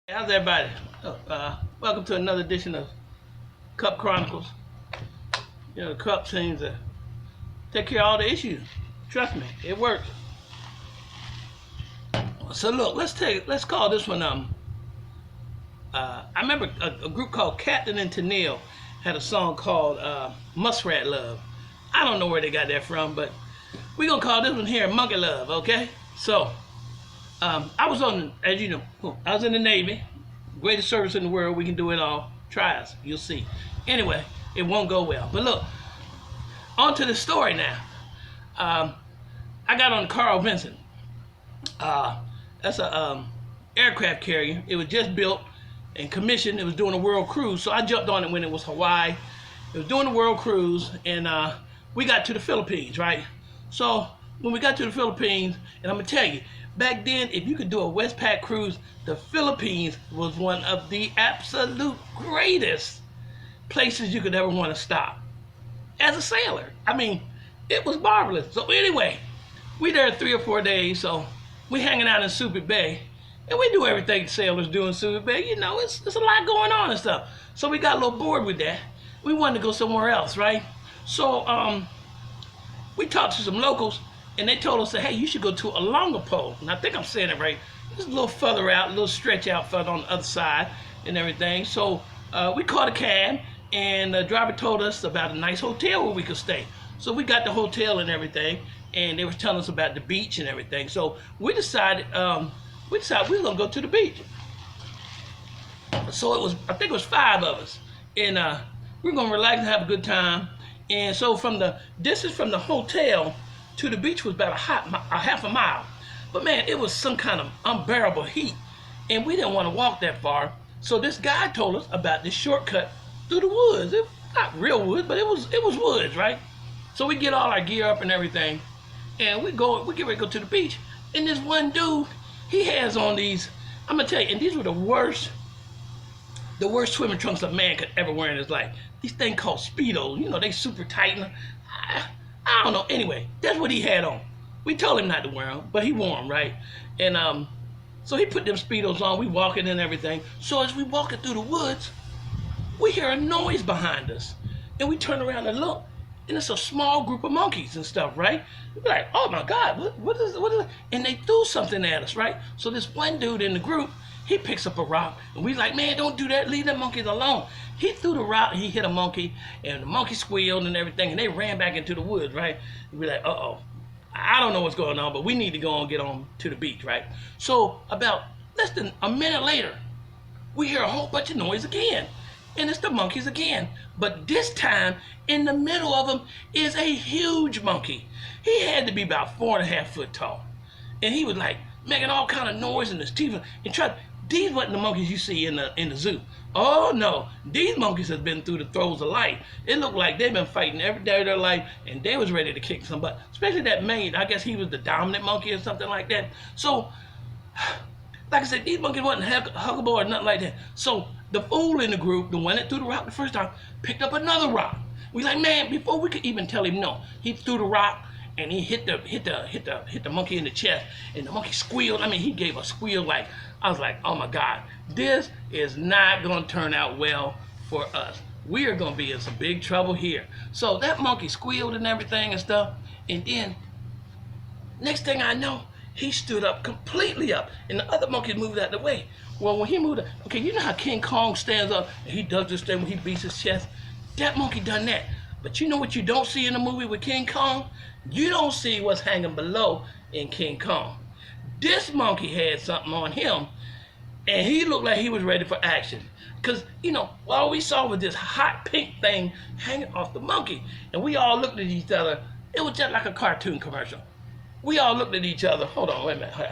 How's everybody? Welcome to another edition of Cup Chronicles. The Cup seems to take care of all the issues. Trust me, it works. So look, let's call this one. I remember a group called Captain and Tennille had a song called Muskrat Love. I don't know where they got that from, but we're gonna call this one here Monkey Love, okay? So I was as you know, I was in the Navy. Greatest service in the world. We can do it all. Try us. You'll see. Anyway, it won't go well. But look, on to the story now. I got on Carl Vinson. That's a aircraft carrier. It was just built and commissioned. It was doing a world cruise. So I jumped on it when it was Hawaii. It was doing a world cruise, and we got to the Philippines, right? So when we got to the Philippines, and I'm gonna tell you, back then, if you could do a Westpac cruise, the Philippines was one of the absolute greatest places you could ever want to stop. As a sailor, I mean, it was marvelous. So anyway, we there 3 or 4 days, so we hanging out in Subic Bay, and we do everything sailors do in Subic Bay. You know, it's a lot going on and stuff. So we got a little bored with that. We wanted to go somewhere else, right? So we talked to some locals, and they told us that, hey, you should go to Olongapo. And I think I'm saying it right. It's a little further out, a little stretch out further on the other side and everything. So we called a cab, and the driver told us about a nice hotel where we could stay. So we got the hotel and everything, and they was telling us about the beach and everything. So we decided we were gonna go to the beach. So I think it was 5 of us, and we were gonna relax and have a good time. And so from the distance from the hotel to the beach was about a half a mile. But man, it was some kind of unbearable heat, and we didn't want to walk that far. So this guy told us about this shortcut through the woods. It not real woods, but it was woods, right? So we get all our gear up and everything, and we get ready to go to the beach. And this one dude, he has on these, I'm gonna tell you, and these were the worst swimming trunks a man could ever wear in his life. These things called Speedos, you know, they super tight. I don't know. Anyway, that's what he had on. We told him not to wear them, but he wore them, right? And so he put them Speedos on. We walking and everything. So as we walking through the woods, we hear a noise behind us, and we turn around and look, and it's a small group of monkeys and stuff, right? We're like, oh my God, what is it? And they threw something at us, right? So this one dude in the group, he picks up a rock, and we like, man, don't do that. Leave them monkeys alone. He threw the rock, and he hit a monkey, and the monkey squealed and everything, and they ran back into the woods, right? We're like, uh-oh. I don't know what's going on, but we need to go and get on to the beach, right? So about less than a minute later, we hear a whole bunch of noise again. And it's the monkeys again. But this time, in the middle of them is a huge monkey. He had to be about 4.5 foot tall. And he was like making all kind of noise in his teeth. And these weren't the monkeys you see in the zoo. Oh no, these monkeys have been through the throes of life. It looked like they've been fighting every day of their life, and they was ready to kick some butt. Especially that main, I guess he was the dominant monkey or something like that. So, like I said, these monkeys wasn't huggable or nothing like that. So the fool in the group, the one that threw the rock the first time, picked up another rock. We like, man, before we could even tell him no, he threw the rock and he hit the monkey in the chest, and the monkey squealed. I mean, he gave a squeal like, I was like, oh my God, this is not gonna turn out well for us. We are gonna be in some big trouble here. So that monkey squealed and everything and stuff, and then next thing I know, he stood up completely up, and the other monkeys moved out of the way. Well, when he moved up, okay, you know how King Kong stands up and he does this thing when he beats his chest? That monkey done that. But you know what you don't see in the movie with King Kong? You don't see what's hanging below in King Kong. This monkey had something on him, and he looked like he was ready for action. Because, you know, all we saw was this hot pink thing hanging off the monkey. And we all looked at each other. It was just like a cartoon commercial. We all looked at each other. Hold on, wait a minute.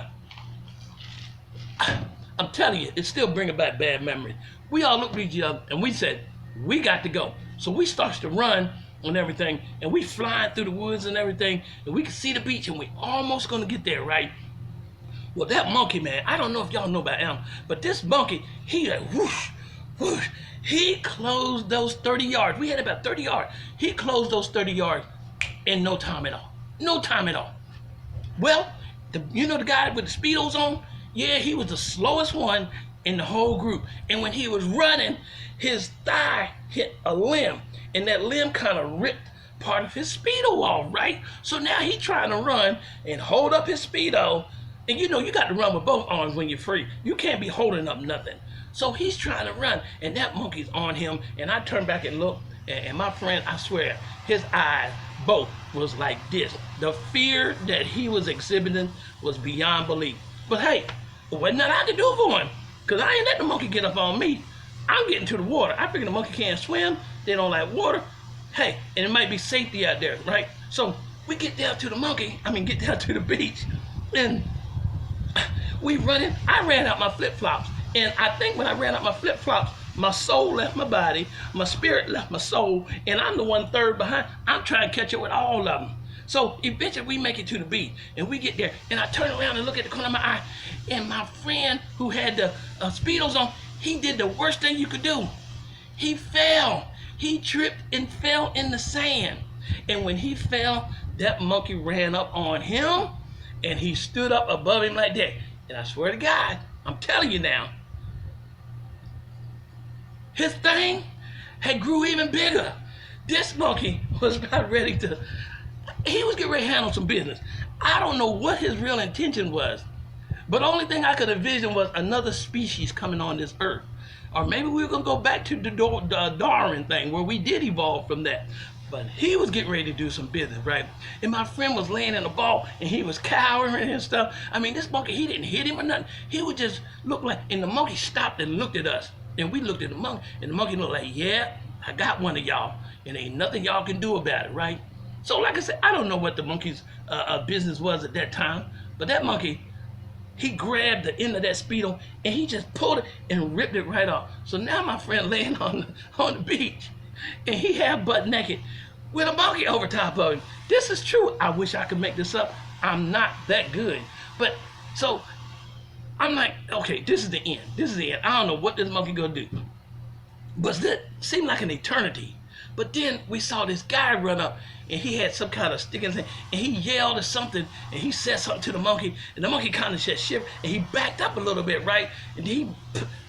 I'm telling you, it's still bringing back bad memories. We all looked at each other, and we said, we got to go. So we started to run and everything, and we flying through the woods and everything, and we could see the beach, and we almost gonna get there, right? Well, that monkey, man, I don't know if y'all know about him, but this monkey, he like whoosh, whoosh. He closed those 30 yards. We had about 30 yards. He closed those 30 yards in no time at all. No time at all. Well, you know the guy with the Speedos on? Yeah, he was the slowest one in the whole group. And when he was running, his thigh hit a limb, and that limb kind of ripped part of his Speedo off, right? So now he trying to run and hold up his Speedo. And you know, you got to run with both arms when you're free. You can't be holding up nothing. So he's trying to run, and that monkey's on him. And I turned back and looked, and my friend, I swear, his eyes both was like this. The fear that he was exhibiting was beyond belief. But hey, there wasn't nothing I could do for him, because I ain't let the monkey get up on me. I'm getting to the water. I figure the monkey can't swim. They don't like water. Hey, and it might be safety out there, right? So we get down to the get down to the beach, and we running. I ran out my flip-flops, and I think when I ran out my flip-flops, my soul left my body, my spirit left my soul, and I'm the one third behind. I'm trying to catch up with all of them. So eventually we make it to the beach, and we get there, and I turn around and look at the corner of my eye, and my friend who had the Speedos on, he did the worst thing you could do. He fell. He tripped and fell in the sand. And when he fell, that monkey ran up on him, and he stood up above him like that. And I swear to God, I'm telling you now, his thing had grew even bigger. This monkey was about ready to, he was getting ready to handle some business. I don't know what his real intention was, but the only thing I could envision was another species coming on this earth. Or maybe we were going to go back to the Darwin thing, where we did evolve from that. But he was getting ready to do some business, right? And my friend was laying in the ball, and he was cowering and stuff. I mean, this monkey, he didn't hit him or nothing. He would just look like, and the monkey stopped and looked at us. And we looked at the monkey, and the monkey looked like, yeah, I got one of y'all, and ain't nothing y'all can do about it, right? So like I said, I don't know what the monkey's business was at that time, but that monkey, he grabbed the end of that Speedo, and he just pulled it and ripped it right off. So now my friend laying on the beach, and he half butt naked with a monkey over top of him. This is true. I wish I could make this up. I'm not that good. But so I'm like, okay, this is the end. This is the end. I don't know what this monkey gonna do. But that seemed like an eternity. But then we saw this guy run up, and he had some kind of stick in his hand, and he yelled at something, and he said something to the monkey, and the monkey kind of just shivered, and he backed up a little bit, right? And he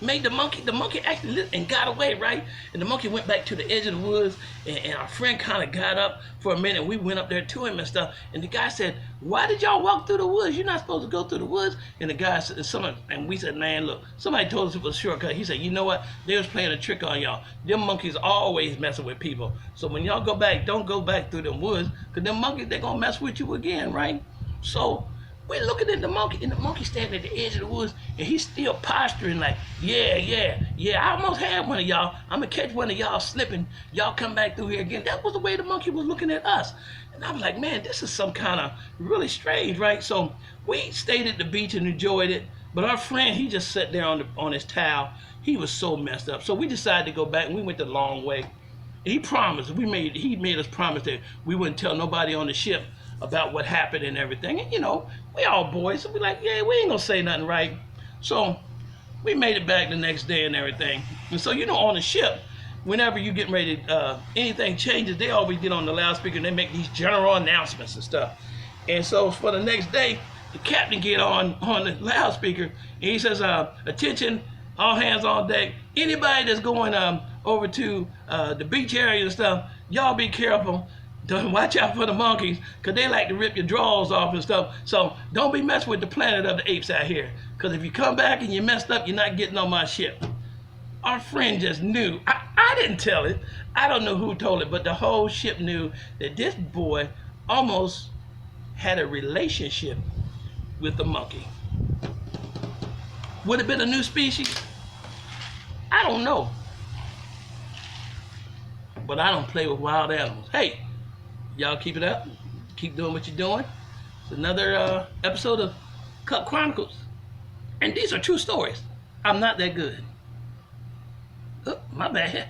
made the monkey actually lit and got away, right? And the monkey went back to the edge of the woods, and our friend kind of got up for a minute, and we went up there to him and stuff, and the guy said, why did y'all walk through the woods? You're not supposed to go through the woods. And the guy said, and we said, man, look, somebody told us it was a shortcut. He said, you know what? They was playing a trick on y'all. Them monkeys always messing with people. So when y'all go back, don't go back through them woods, because them monkeys, they're going to mess with you again, right? So we're looking at the monkey, and the monkey standing at the edge of the woods, and he's still posturing like, yeah, I almost had one of y'all. I'm going to catch one of y'all slipping. Y'all come back through here again. That was the way the monkey was looking at us. And I was like, man, this is some kind of really strange, right? So we stayed at the beach and enjoyed it. But our friend, he just sat there on his towel. He was so messed up. So we decided to go back, and we went the long way. He promised, he made us promise that we wouldn't tell nobody on the ship about what happened and everything. And you know, we all boys, so we like, yeah, we ain't gonna say nothing, right? So we made it back the next day and everything. And so, you know, on the ship, whenever you getting ready, anything changes, they always get on the loudspeaker and they make these general announcements and stuff. And so for the next day, the captain get on the loudspeaker, and he says, attention, all hands on deck. Anybody that's going over to the beach area and stuff, y'all be careful. Don't watch out for the monkeys, because they like to rip your drawers off and stuff. So don't be messing with the planet of the apes out here, because if you come back and you messed up, you're not getting on my ship. Our friend just knew. I didn't tell it. I don't know who told it, but the whole ship knew that this boy almost had a relationship with the monkey. Would it have been a new species? I don't know. But I don't play with wild animals. Hey, y'all keep it up. Keep doing what you're doing. It's another episode of Chronicles. And these are true stories. I'm not that good. Oh, my bad.